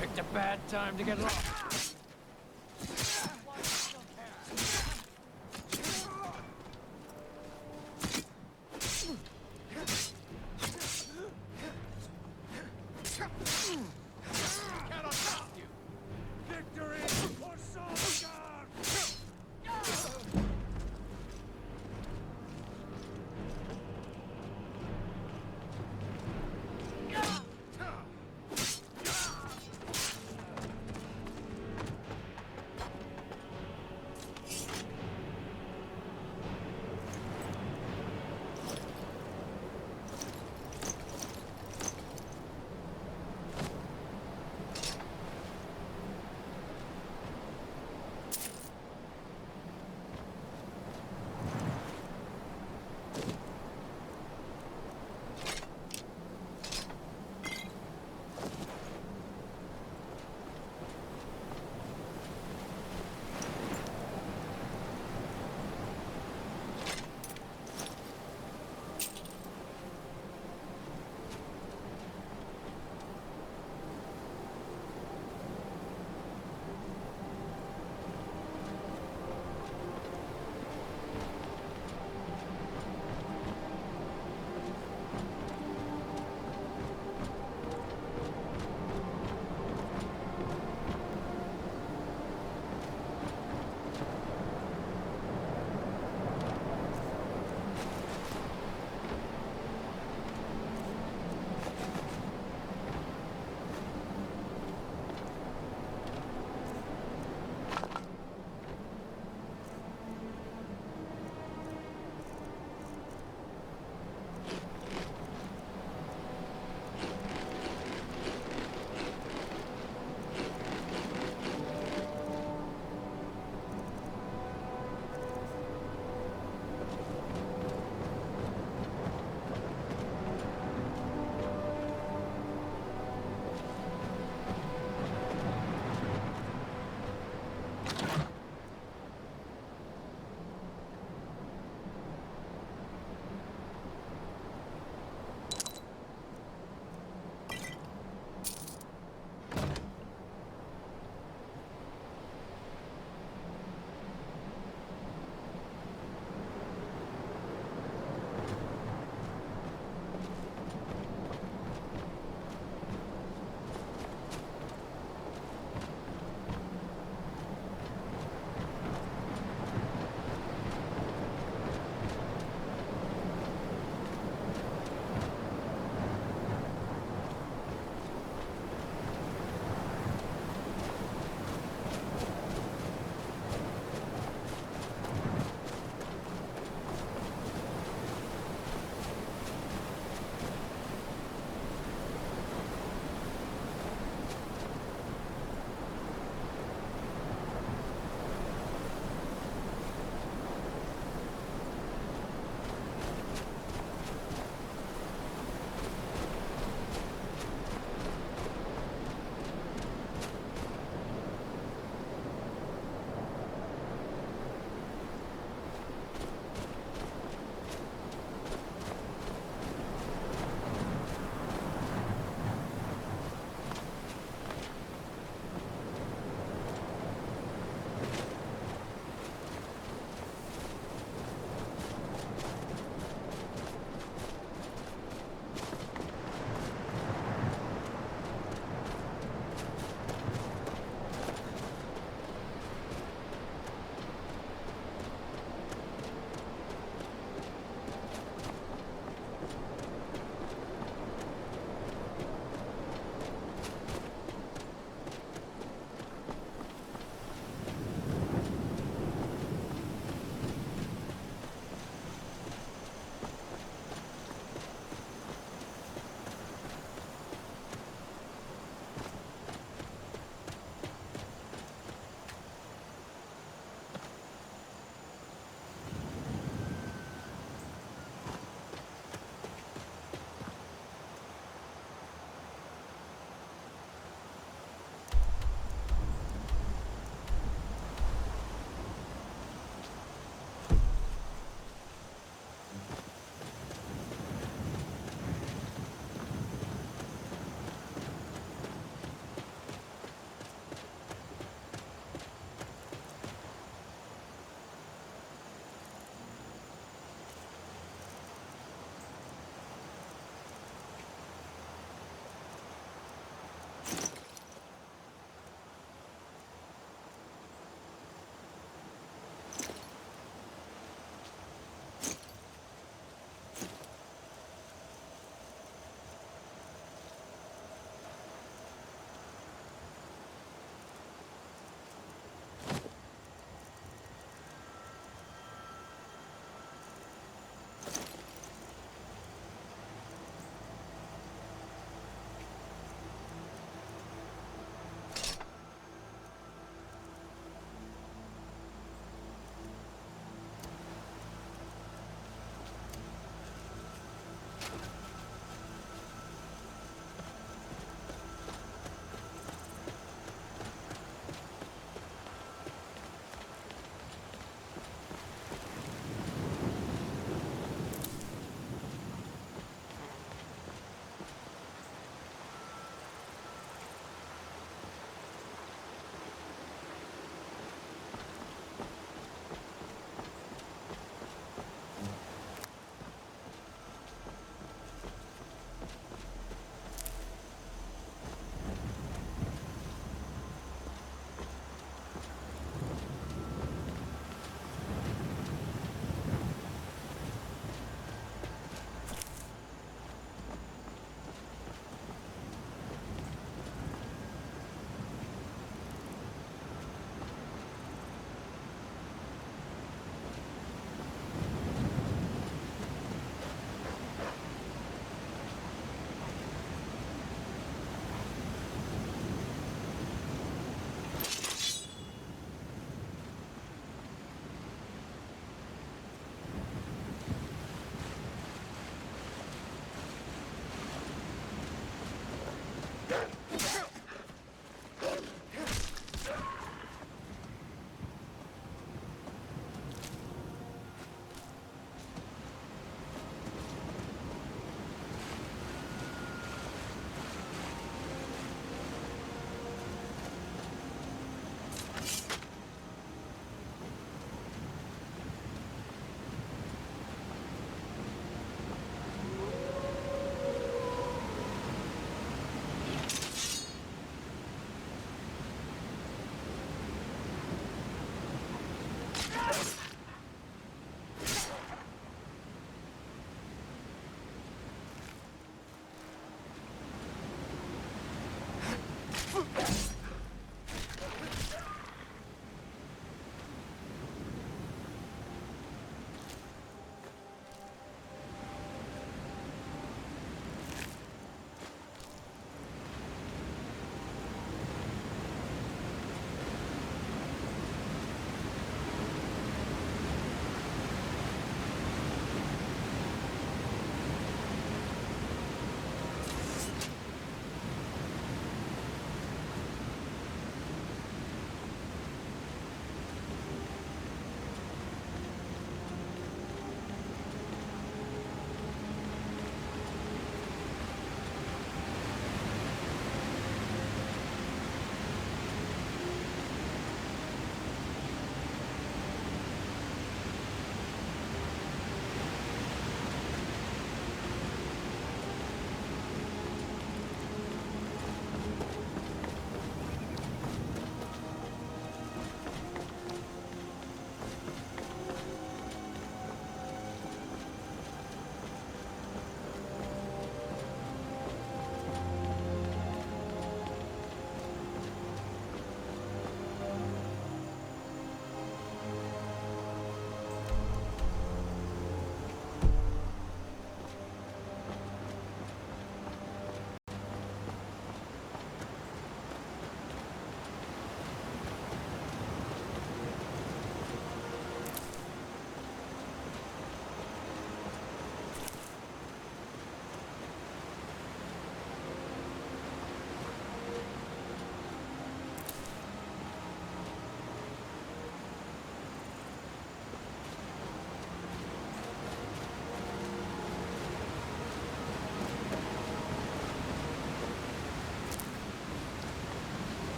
Picked a bad time to get lost. Cannot stop you! Victory for Solskjaer!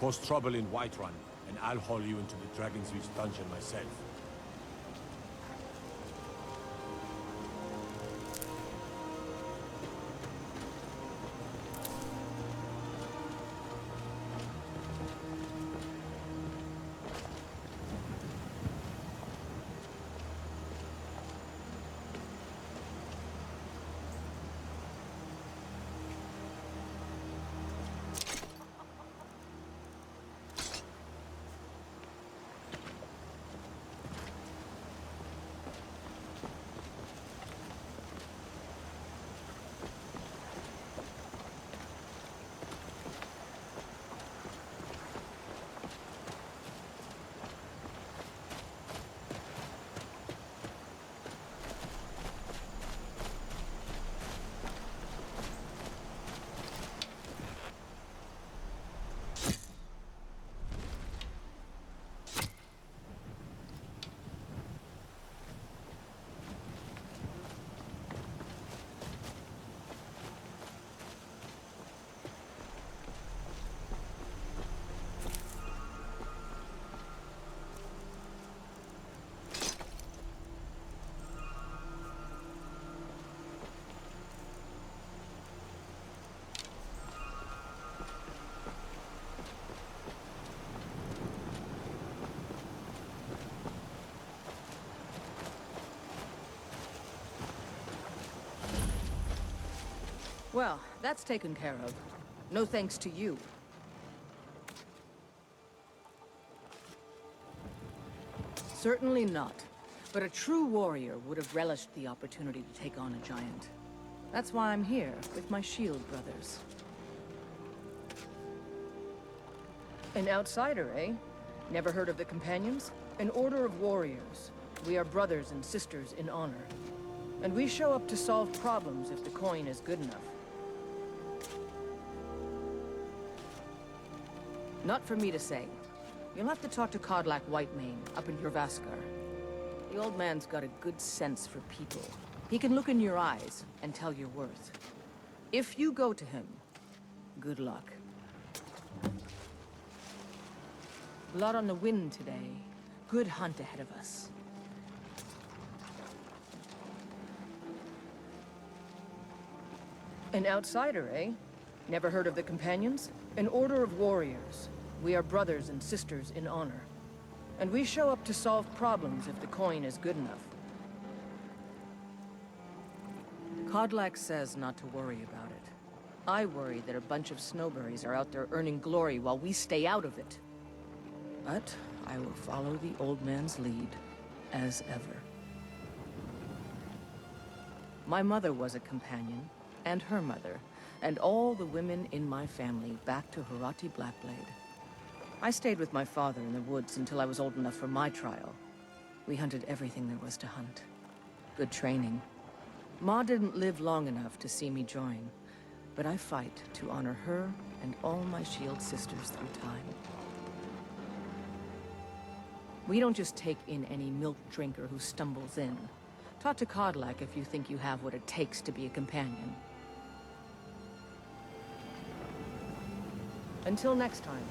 Cause trouble in Whiterun, and I'll haul you into the Dragon's Reach dungeon myself. Well, that's taken care of. No thanks to you. Certainly not. But a true warrior would have relished the opportunity to take on a giant. That's why I'm here, with my shield brothers. An outsider, eh? Never heard of the Companions? An order of warriors. We are brothers and sisters in honor. And we show up to solve problems if the coin is good enough. Not for me to say. You'll have to talk to Kodlak Whitemane up in Jorvaskar. The old man's got a good sense for people. He can look in your eyes and tell your worth. If you go to him, good luck. Blood on the wind today. Good hunt ahead of us. An outsider, eh? Never heard of the Companions? An order of warriors. We are brothers and sisters in honor. And we show up to solve problems if the coin is good enough. Kodlak says not to worry about it. I worry that a bunch of snowberries are out there earning glory while we stay out of it. But I will follow the old man's lead, as ever. My mother was a companion, and her mother, and all the women in my family back to Harati Blackblade. I stayed with my father in the woods until I was old enough for my trial. We hunted everything there was to hunt. Good training. Ma didn't live long enough to see me join, but I fight to honor her and all my shield sisters through time. We don't just take in any milk drinker who stumbles in. Talk to Kodlak if you think you have what it takes to be a companion. Until next time.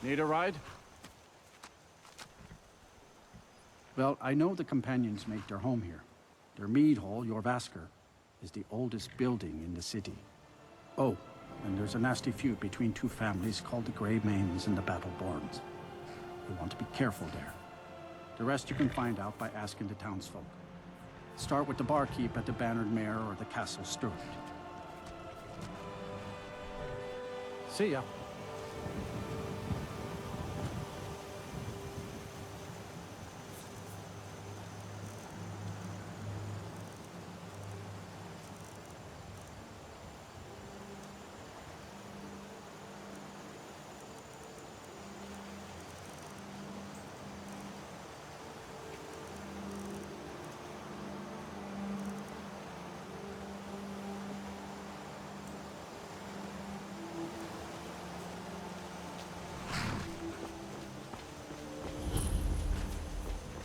Need a ride? Well, I know the companions make their home here. Their mead hall, Jorvasker, is the oldest building in the city. Oh, and there's a nasty feud between two families called the Grey Mains and the Battleborns. You want to be careful there. The rest you can find out by asking the townsfolk. Start with the barkeep at the Bannered Mare or the Castle Steward. See ya.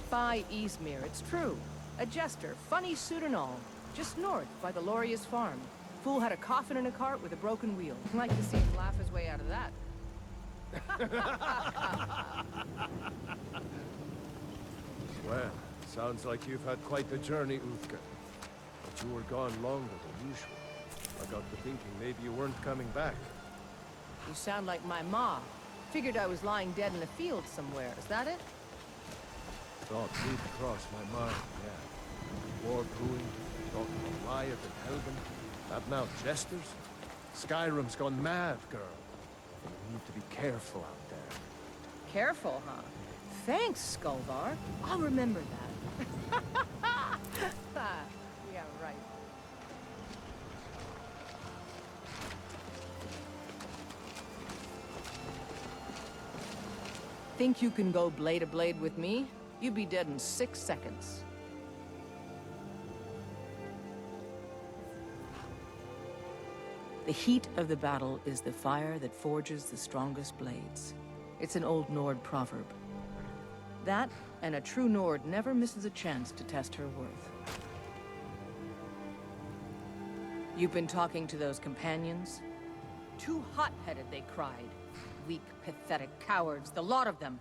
By Eastmere, it's true. A jester, funny suit and all. Just north, by the Lauria's farm. Fool had a coffin in a cart with a broken wheel. I'd like to see him laugh his way out of that. Well, sounds like you've had quite the journey, Uthgar. But you were gone longer than usual. I got to thinking maybe you weren't coming back. You sound like my ma. Figured I was lying dead in a field somewhere. Is that it? Thought did cross my mind, yeah. War brewing, talking of Goliath and Helgen. That now jesters? Skyrim's gone mad, girl. You need to be careful out there. Careful, huh? Thanks, Skolvar. I'll remember that. Yeah, right. Think you can go blade to blade with me? You'd be dead in 6 seconds. The heat of the battle is the fire that forges the strongest blades. It's an old Nord proverb. That, and a true Nord never misses a chance to test her worth. You've been talking to those companions? Too hot-headed, they cried. Weak, pathetic cowards, the lot of them.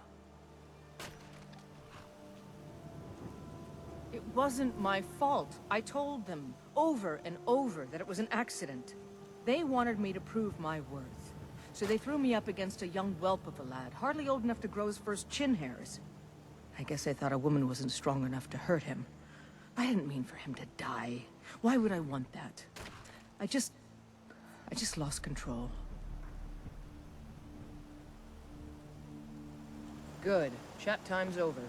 It wasn't my fault. I told them, over and over, that it was an accident. They wanted me to prove my worth. So they threw me up against a young whelp of a lad, hardly old enough to grow his first chin hairs. I guess they thought a woman wasn't strong enough to hurt him. I didn't mean for him to die. Why would I want that? I just lost control. Good. Chat time's over.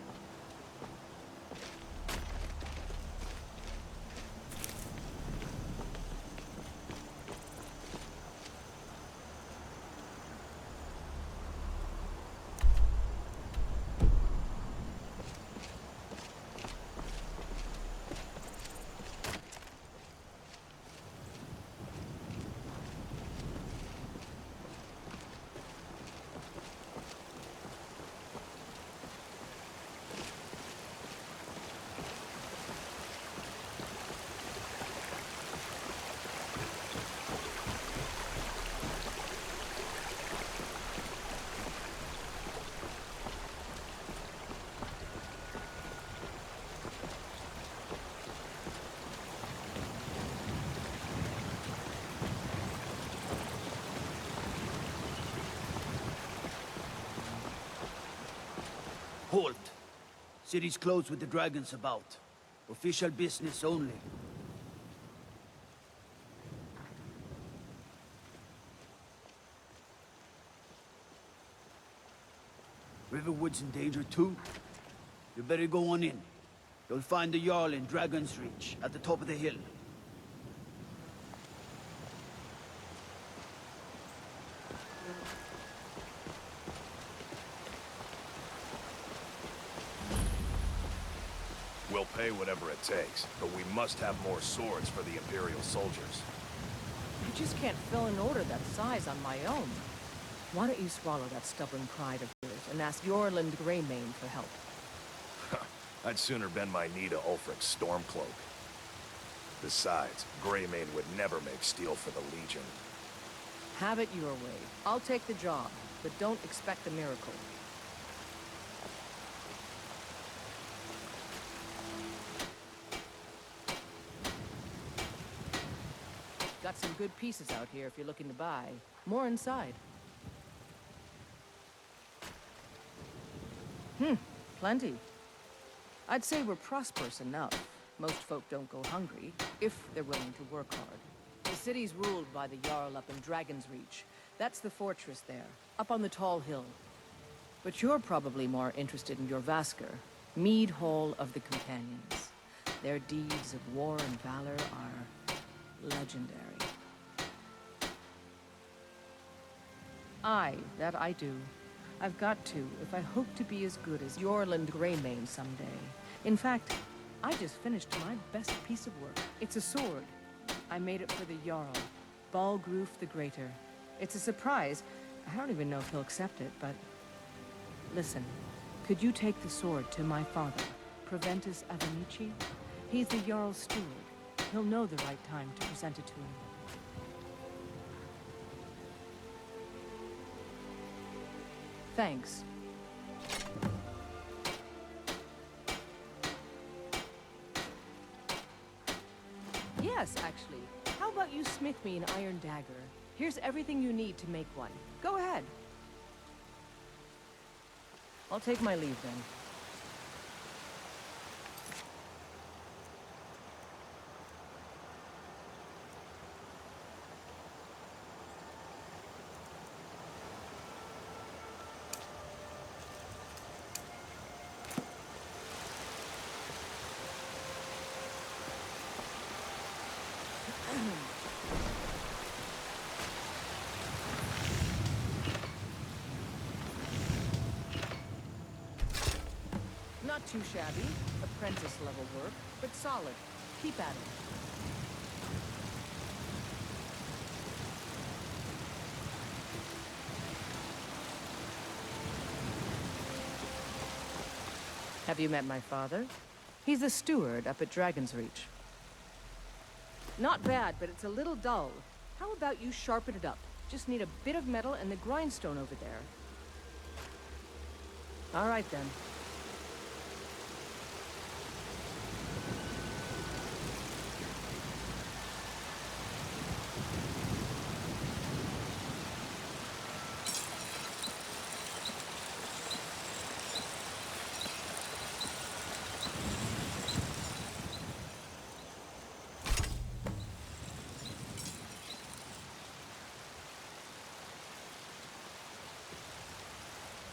Halt! City's closed with the dragons about. Official business only. Riverwood's in danger too. You better go on in. You'll find the Jarl in Dragon's Reach, at the top of the hill. We'll pay whatever it takes, but we must have more swords for the Imperial soldiers. I just can't fill an order that size on my own. Why don't you swallow that stubborn pride of yours and ask Yorland Greymane for help? I'd sooner bend my knee to Ulfric's Stormcloak. Besides, Greymane would never make steel for the Legion. Have it your way. I'll take the job. but don't expect a miracle. Got some good pieces out here if you're looking to buy. More inside. Plenty. I'd say we're prosperous enough. Most folk don't go hungry, if they're willing to work hard. The city's ruled by the Jarl up in Dragon's Reach. That's the fortress there, up on the tall hill. But you're probably more interested in your Vasker, Mead Hall of the Companions. Their deeds of war and valor are legendary. Aye, that I do. I've got to, if I hope to be as good as Yorland Greymane someday. In fact, I just finished my best piece of work. It's a sword. I made it for the Jarl, Balgroof the Greater. It's a surprise. I don't even know if he'll accept it, but... Listen, could you take the sword to my father, Proventus Avenici? He's the Jarl's steward. He'll know the right time to present it to him. Thanks. Yes, actually. How about you smith me an iron dagger? Here's everything you need to make one. Go ahead. I'll take my leave then. Not too shabby. Apprentice-level work, but solid. Keep at it. Have you met my father? He's the steward up at Dragon's Reach. Not bad, but it's a little dull. How about you sharpen it up? Just need a bit of metal and the grindstone over there. All right, then.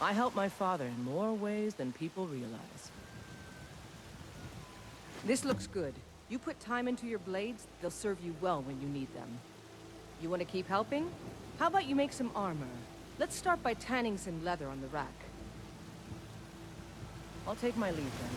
I help my father in more ways than people realize. This looks good. You put time into your blades, they'll serve you well when you need them. You want to keep helping? How about you make some armor? Let's start by tanning some leather on the rack. I'll take my leave then.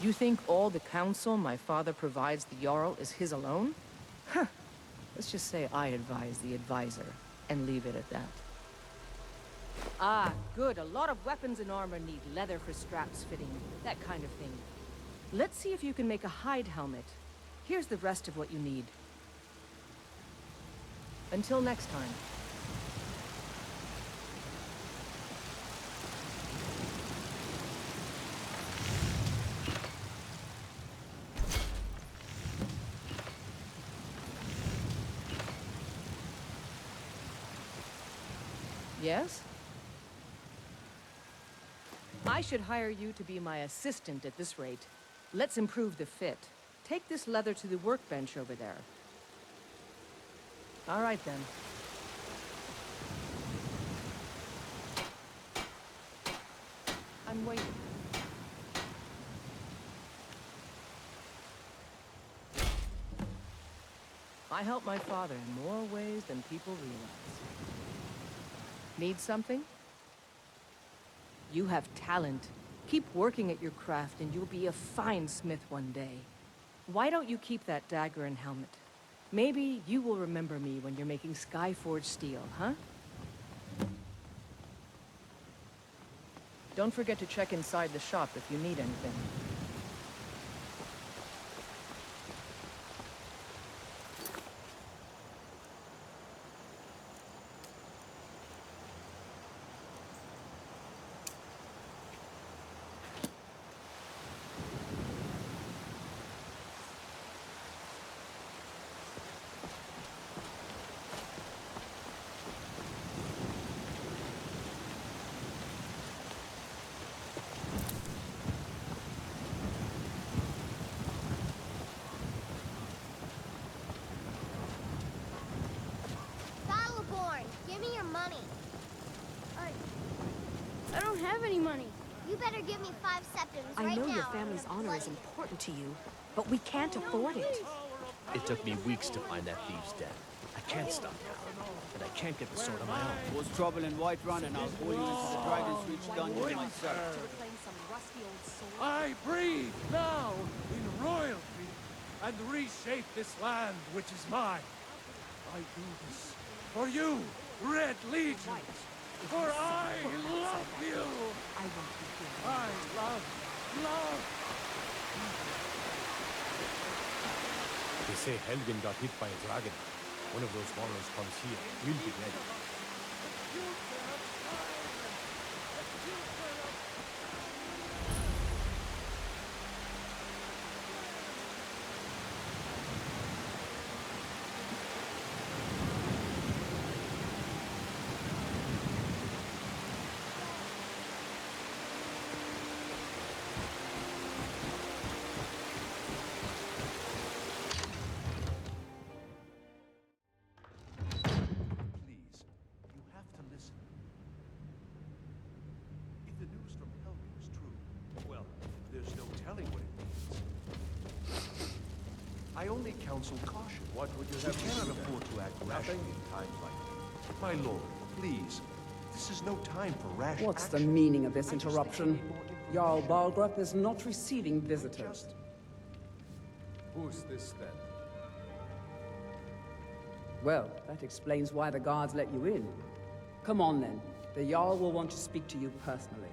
You think all the counsel my father provides the Jarl is his alone? Huh. Let's just say I advise the advisor, and leave it at that. Ah, good. A lot of weapons and armor need leather for straps fitting, that kind of thing. Let's see if you can make a hide helmet. Here's the rest of what you need. Until next time. Yes? I should hire you to be my assistant at this rate. Let's improve the fit. Take this leather to the workbench over there. All right, then. I'm waiting. I help my father in more ways than people realize. Need something? You have talent. Keep working at your craft and you'll be a fine smith one day. Why don't you keep that dagger and helmet? Maybe you will remember me when you're making Skyforged steel, huh? Don't forget to check inside the shop if you need anything. Battleborn, give me your money. I don't have any money. You better give me 5 septims right I know now. your family's honor is important to you, but we can't afford it. It took me weeks to find that thieves' den. I can't stop now, and I can't get the sword on my own. Was trouble in Whiterun, and I'll pull you into the Dragon's Reach dungeon myself. To reclaim some rusty old sword. I breathe now in royalty and reshape this land which is mine. I do this for you, Red Legion, for I love you. I won't be here. I love. They say Helgen got hit by a dragon. One of those monsters comes here. We'll be ready. Please, you have to listen. If the news from Helgen is true, well, there's no telling what it means. I only counsel caution. What would you have We cannot to afford to act rashly in times like these. My lord, please, this is no time for rash What's the action. meaning of this I just think interruption? we need more information. Jarl Balgrup is not receiving visitors. Who's this then? Well, that explains why the guards let you in. Come on then. The Jarl will want to speak to you personally.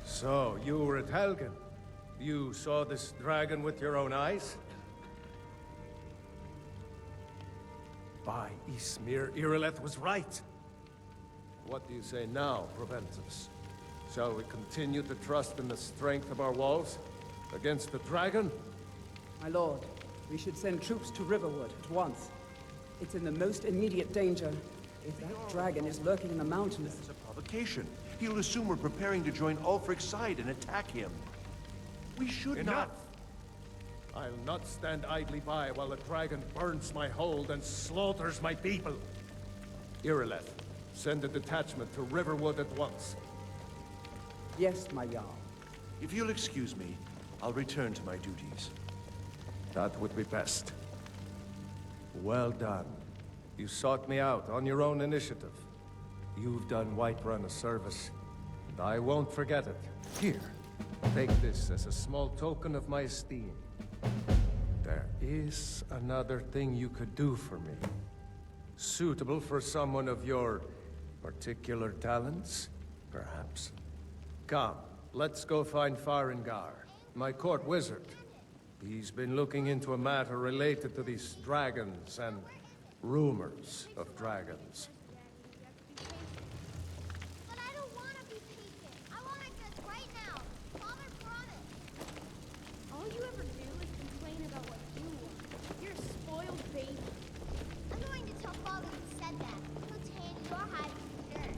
So, you were at Helgen. You saw this dragon with your own eyes? By Ismir, Irileth was right. What do you say now, Proventus? Shall we continue to trust in the strength of our walls against the dragon? My lord, we should send troops to Riverwood at once. It's in the most immediate danger. If that dragon is lurking in the mountains... It's a provocation. He'll assume we're preparing to join Ulfric's side and attack him. We should Enough! not... I'll not stand idly by while the dragon burns my hold and slaughters my people. Irileth, send a detachment to Riverwood at once. Yes, my Jarl. If you'll excuse me, I'll return to my duties. That would be best. Well done. You sought me out on your own initiative. You've done Whiterun a service, and I won't forget it. Here, take this as a small token of my esteem. There is another thing you could do for me. Suitable for someone of your particular talents, perhaps. Come, let's go find Farengar, my court wizard. He's been looking into a matter related to these dragons and rumors of dragons. But I don't want to be patient. I want it right now. Father promised. All you ever do is complain about what you want. You're a spoiled baby. I'm going to tell Father you said that. He'll change your hide for sure.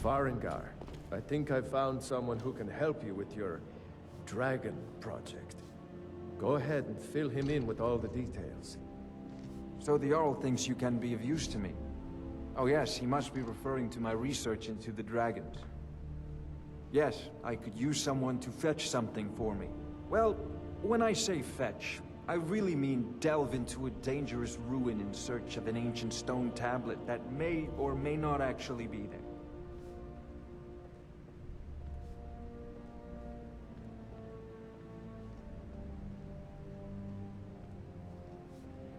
Farengar, I think I've found someone who can help you with your dragon project. Go ahead and fill him in with all the details. So the Jarl thinks you can be of use to me. Oh yes, he must be referring to my research into the dragons. Yes, I could use someone to fetch something for me. Well, when I say fetch, I really mean delve into a dangerous ruin in search of an ancient stone tablet that may or may not actually be there.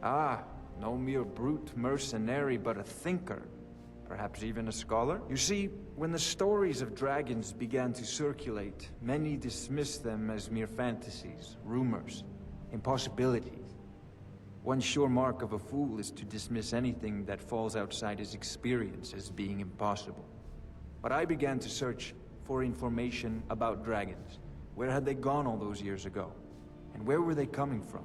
Ah, no mere brute mercenary, but a thinker. Perhaps even a scholar? You see, when the stories of dragons began to circulate, many dismissed them as mere fantasies, rumors, impossibilities. One sure mark of a fool is to dismiss anything that falls outside his experience as being impossible. But I began to search for information about dragons. Where had they gone all those years ago? And where were they coming from?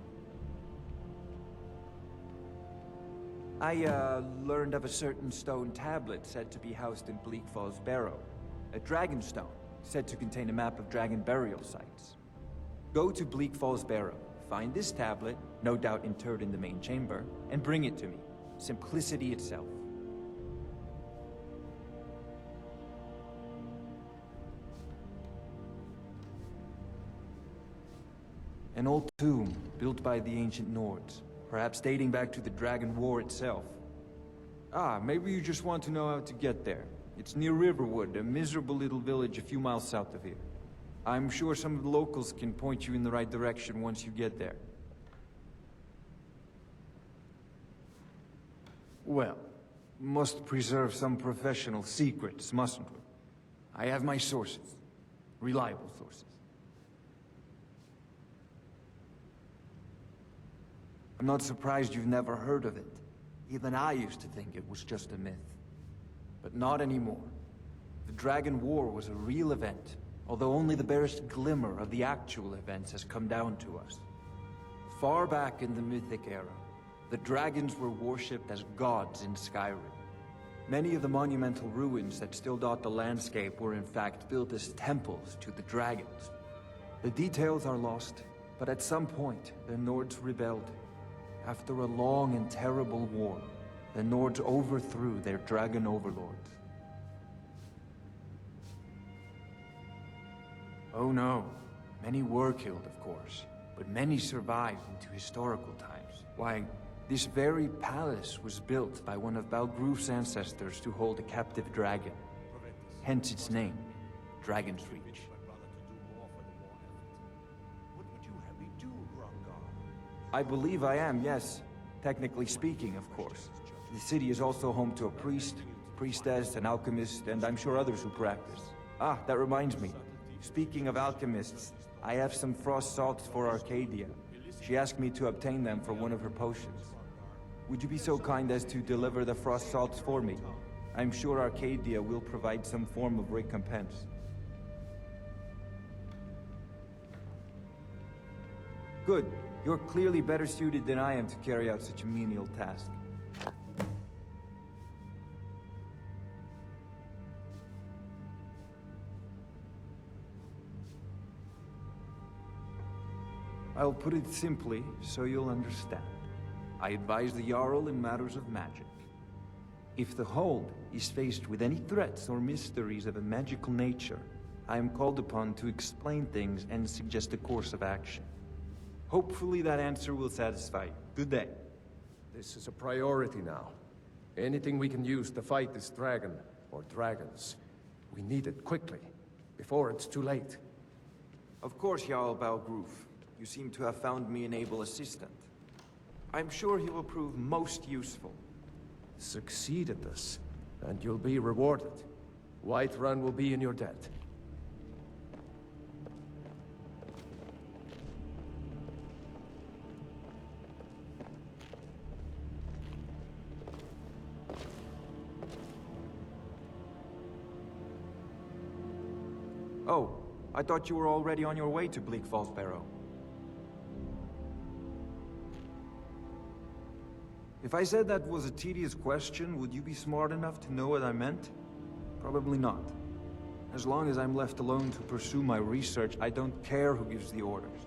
I learned of a certain stone tablet said to be housed in Bleak Falls Barrow. A dragon stone, said to contain a map of dragon burial sites. Go to Bleak Falls Barrow, find this tablet, no doubt interred in the main chamber, and bring it to me. Simplicity itself. An old tomb, built by the ancient Nords. Perhaps dating back to the Dragon War itself. Ah, maybe you just want to know how to get there. It's near Riverwood, a miserable little village a few miles south of here. I'm sure some of the locals can point you in the right direction once you get there. Well, must preserve some professional secrets, mustn't we? I have my sources. Reliable sources. I'm not surprised you've never heard of it. Even I used to think it was just a myth. But not anymore. The Dragon War was a real event, although only the barest glimmer of the actual events has come down to us. Far back in the Mythic era, the dragons were worshipped as gods in Skyrim. Many of the monumental ruins that still dot the landscape were in fact built as temples to the dragons. The details are lost, but at some point, the Nords rebelled. After a long and terrible war, the Nords overthrew their dragon overlords. Oh no, many were killed, of course, but many survived into historical times. Why, this very palace was built by one of Balgroof's ancestors to hold a captive dragon. Hence its name, Dragon's Reach. I believe I am, yes. Technically speaking, of course. The city is also home to a priest, priestess, an alchemist, and I'm sure others who practice. Ah, that reminds me. Speaking of alchemists, I have some frost salts for Arcadia. She asked me to obtain them for one of her potions. Would you be so kind as to deliver the frost salts for me? I'm sure Arcadia will provide some form of recompense. Good. You're clearly better suited than I am to carry out such a menial task. I'll put it simply, so you'll understand. I advise the Jarl in matters of magic. If the Hold is faced with any threats or mysteries of a magical nature, I am called upon to explain things and suggest a course of action. Hopefully that answer will satisfy you. Good day. This is a priority now. Anything we can use to fight this dragon, or dragons, we need it quickly, before it's too late. Of course, Jarl Balgroof. You seem to have found me an able assistant. I'm sure he will prove most useful. Succeed at this, and you'll be rewarded. Whiterun will be in your debt. Oh, I thought you were already on your way to Bleak Falls Barrow. If I said that was a tedious question, would you be smart enough to know what I meant? Probably not. As long as I'm left alone to pursue my research, I don't care who gives the orders.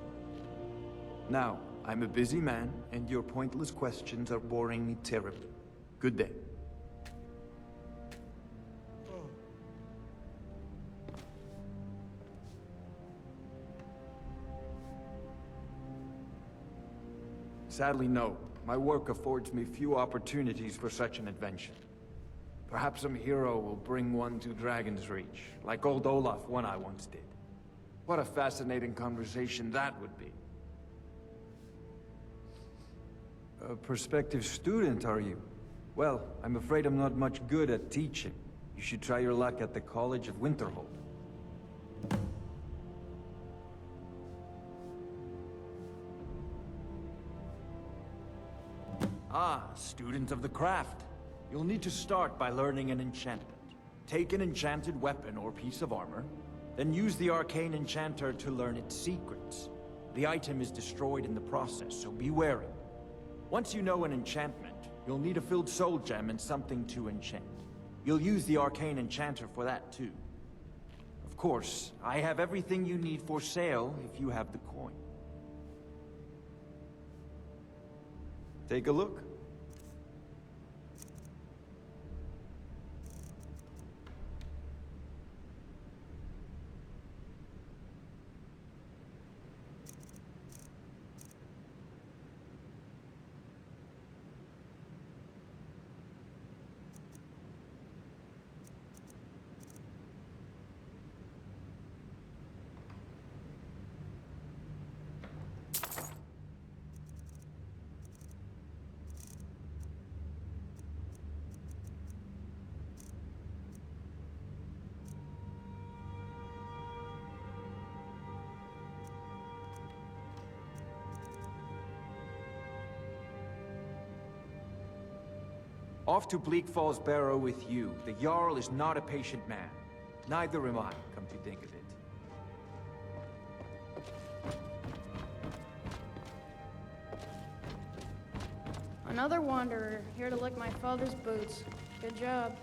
Now, I'm a busy man, and your pointless questions are boring me terribly. Good day. Sadly, no. My work affords me few opportunities for such an adventure. Perhaps some hero will bring one to Dragon's Reach, like old Olaf one I once did. What a fascinating conversation that would be. A prospective student, are you? Well, I'm afraid I'm not much good at teaching. You should try your luck at the College of Winterhold. Ah, student of the craft. You'll need to start by learning an enchantment. Take an enchanted weapon or piece of armor, then use the arcane enchanter to learn its secrets. The item is destroyed in the process, so be wary. Once you know an enchantment, you'll need a filled soul gem and something to enchant. You'll use the arcane enchanter for that too. Of course, I have everything you need for sale if you have the coin. Take a look. Off to Bleak Falls Barrow with you. The Jarl is not a patient man. Neither am I, come to think of it. Another wanderer, here to lick my father's boots. Good job.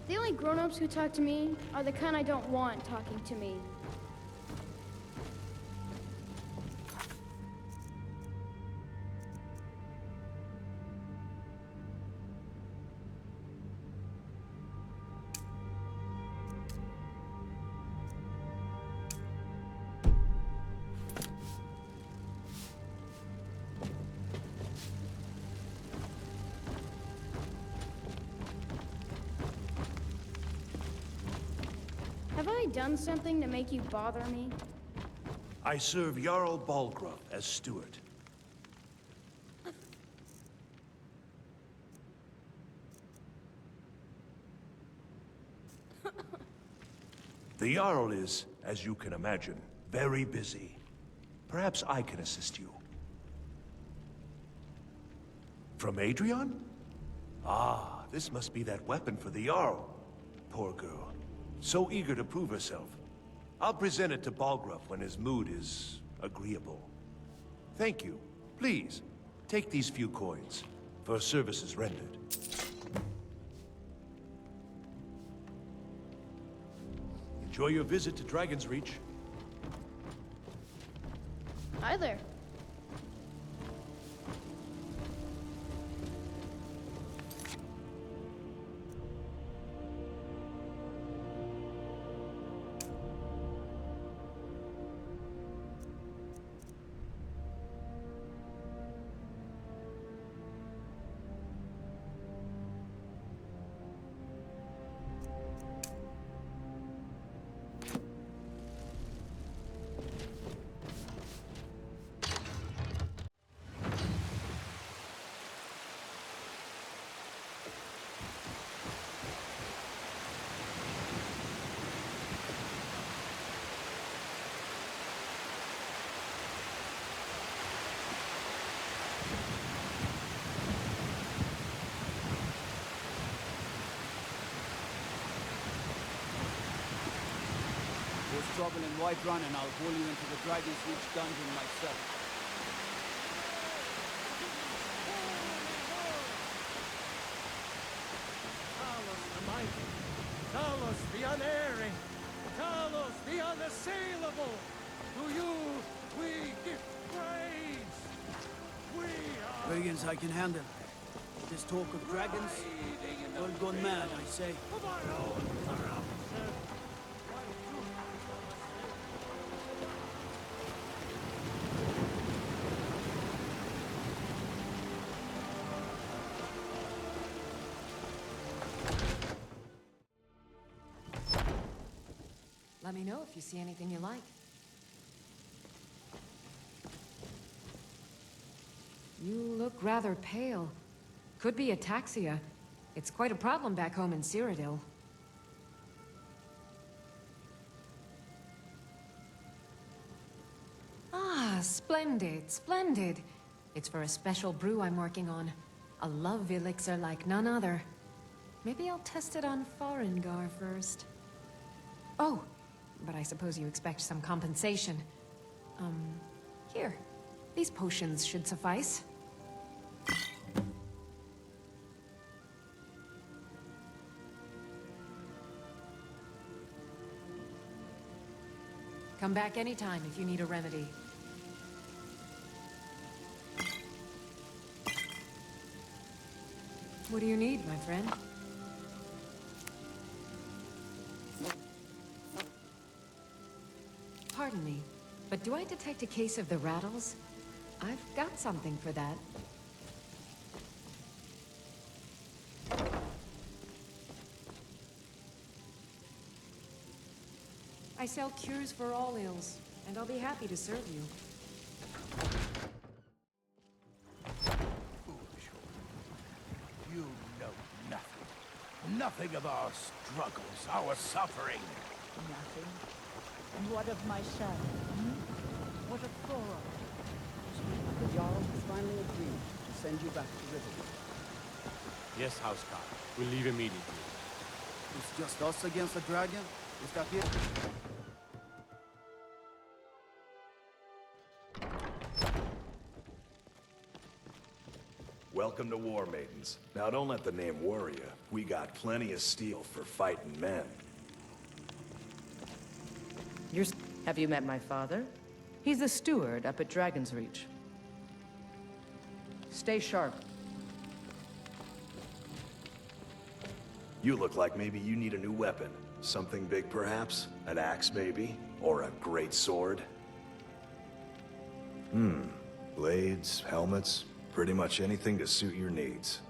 The only grown-ups who talk to me are the kind I don't want talking to me. Have I done something to make you bother me? I serve Jarl Balgruuf as steward. The Jarl is, as you can imagine, very busy. Perhaps I can assist you. From Adrian? Ah, this must be that weapon for the Jarl. Poor girl. So eager to prove herself. I'll present it to Balgruuf when his mood is agreeable. Thank you. Please, take these few coins for services rendered. Enjoy your visit to Dragon's Reach. Hi there. There's trouble in Whiterun, and I'll pull you into the Dragon's Reach dungeon myself. Talos the unerring, Talos the unassailable. To you we give praise. We are Dragons I can handle. This talk of dragons, all gone mad, I say. of our own corruption. Let me know if you see anything you like. You look rather pale. Could be ataxia. It's quite a problem back home in Cyrodiil. Ah, splendid, splendid. It's for a special brew I'm working on. A love elixir like none other. Maybe I'll test it on Farengar first. Oh, but I suppose you expect some compensation. Here. These potions should suffice. Come back anytime if you need a remedy. What do you need, my friend? Pardon me, but do I detect a case of the rattles? I've got something for that. I sell cures for all ills, and I'll be happy to serve you. Foolish woman. You know nothing. Nothing of our struggles, our suffering. Nothing. And what of my son? Hmm? What of Thora? The Jarl has finally agreed to send you back to Riverwood. Yes, Housecarl. We'll leave immediately. It's just us against the dragon? Is that it? Welcome to War Maidens. Now don't let the name worry you. We got plenty of steel for fighting men. Have you met my father? He's the steward up at Dragon's Reach. Stay sharp. You look like maybe you need a new weapon. Something big, perhaps? An axe, maybe? Or a great sword? Blades, helmets, pretty much anything to suit your needs.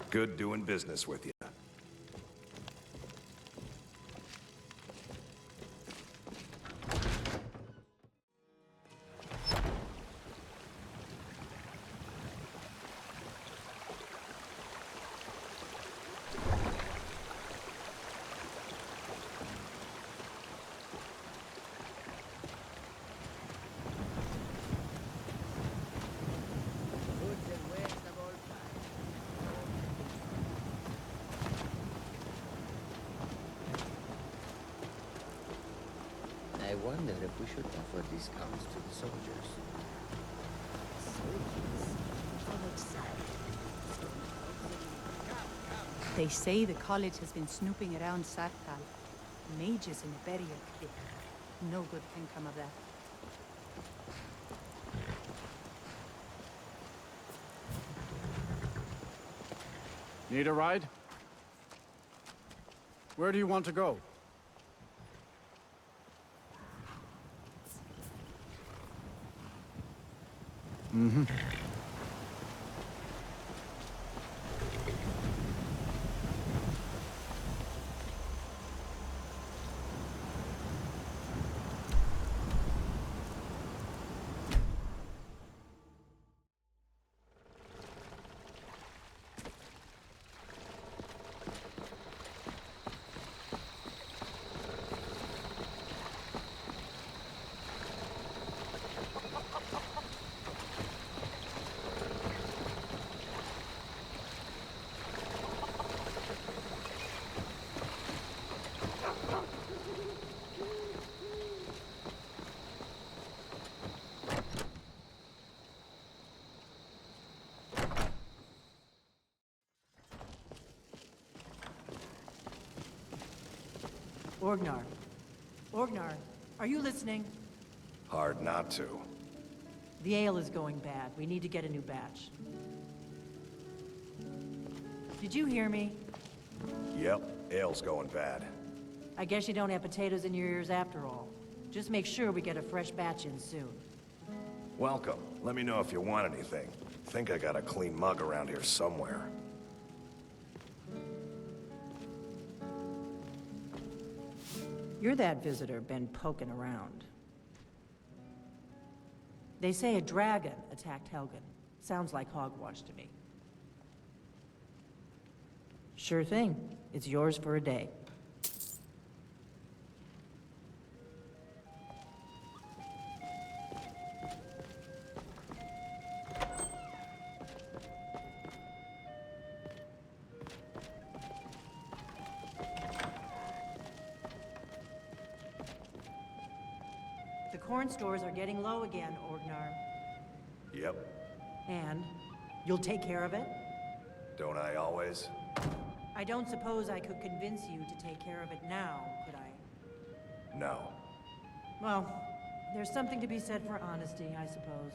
Good doing business with you. wonder if we should offer discounts to the soldiers. They say the college has been snooping around Sartal. Mages in the barrier cliff. No good can come of that. Need a ride? Where do you want to go? Mm-hmm. Orgnar. Orgnar, are you listening? Hard not to. The ale is going bad. We need to get a new batch. Did you hear me? Yep, ale's going bad. I guess you don't have potatoes in your ears after all. Just make sure we get a fresh batch in soon. Welcome. Let me know if you want anything. Think I got a clean mug around here somewhere. You're that visitor been poking around. They say a dragon attacked Helgen. Sounds like hogwash to me. Sure thing. It's yours for a day. The corn stores are getting low again, Orgnar. Yep. And you'll take care of it? Don't I always? I don't suppose I could convince you to take care of it now, could I? No. Well, there's something to be said for honesty, I suppose.